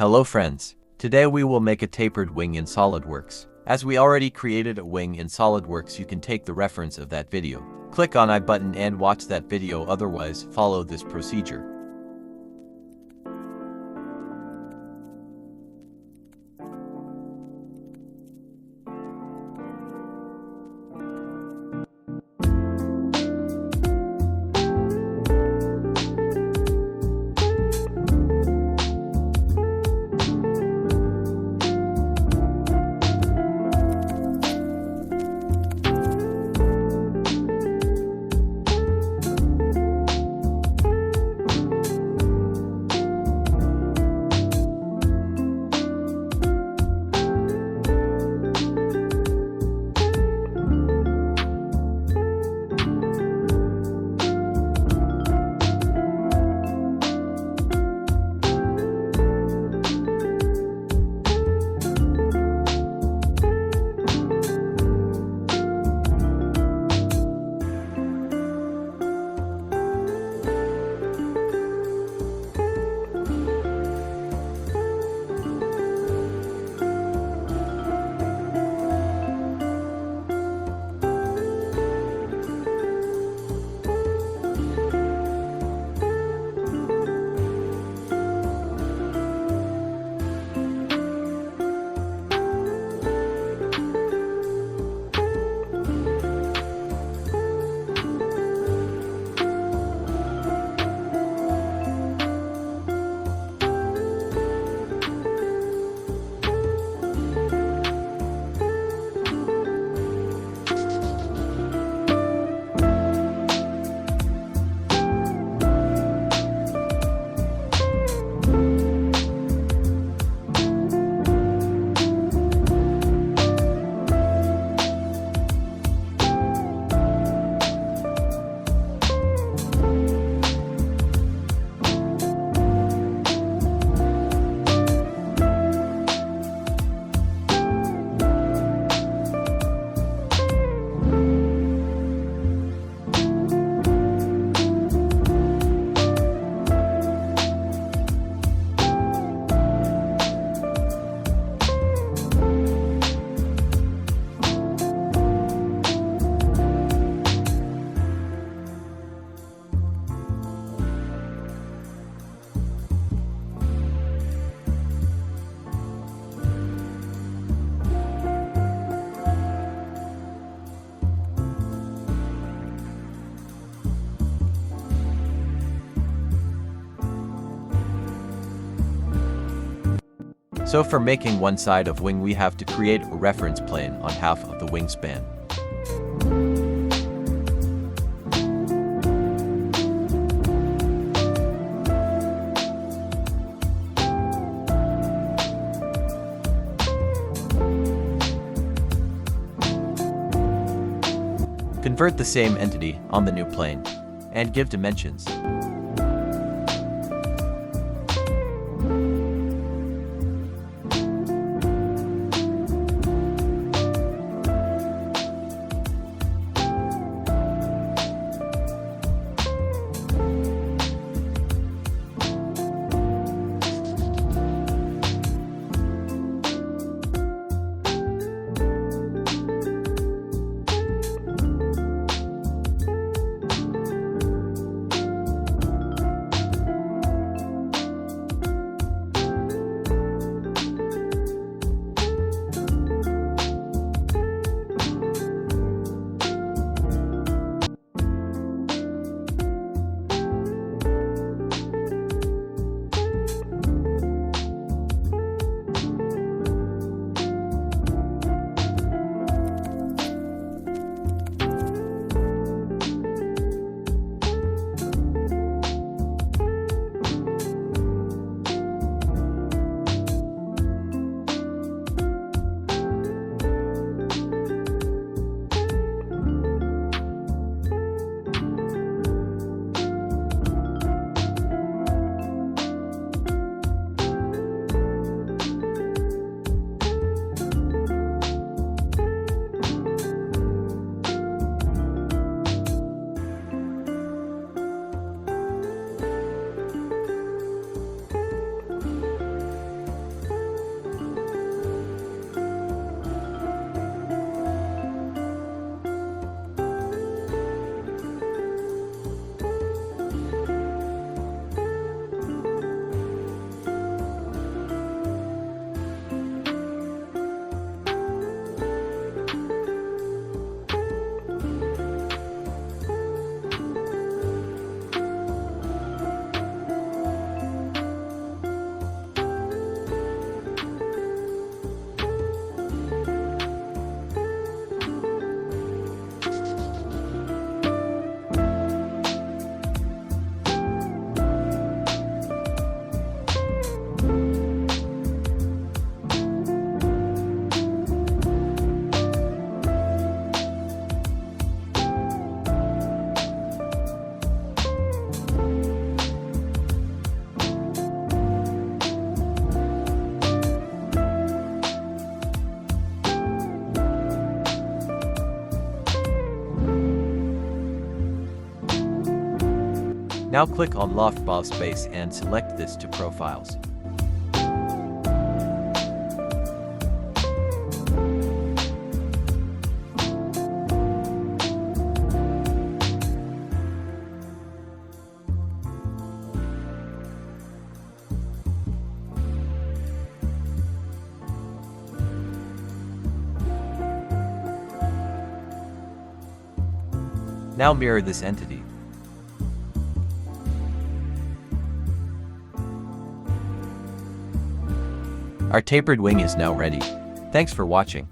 Hello friends. Today we will make a tapered wing in SolidWorks. As we already created a wing in SolidWorks, you can take the reference of that video. Click on I button and watch that video, otherwise follow this procedure. So for making one side of wing, we have to create a reference plane on half of the wingspan. Convert the same entity on the new plane and give dimensions. Now click on Loft Boss Space and select this to Profiles. Now mirror this entity. Our tapered wing is now ready. Thanks for watching.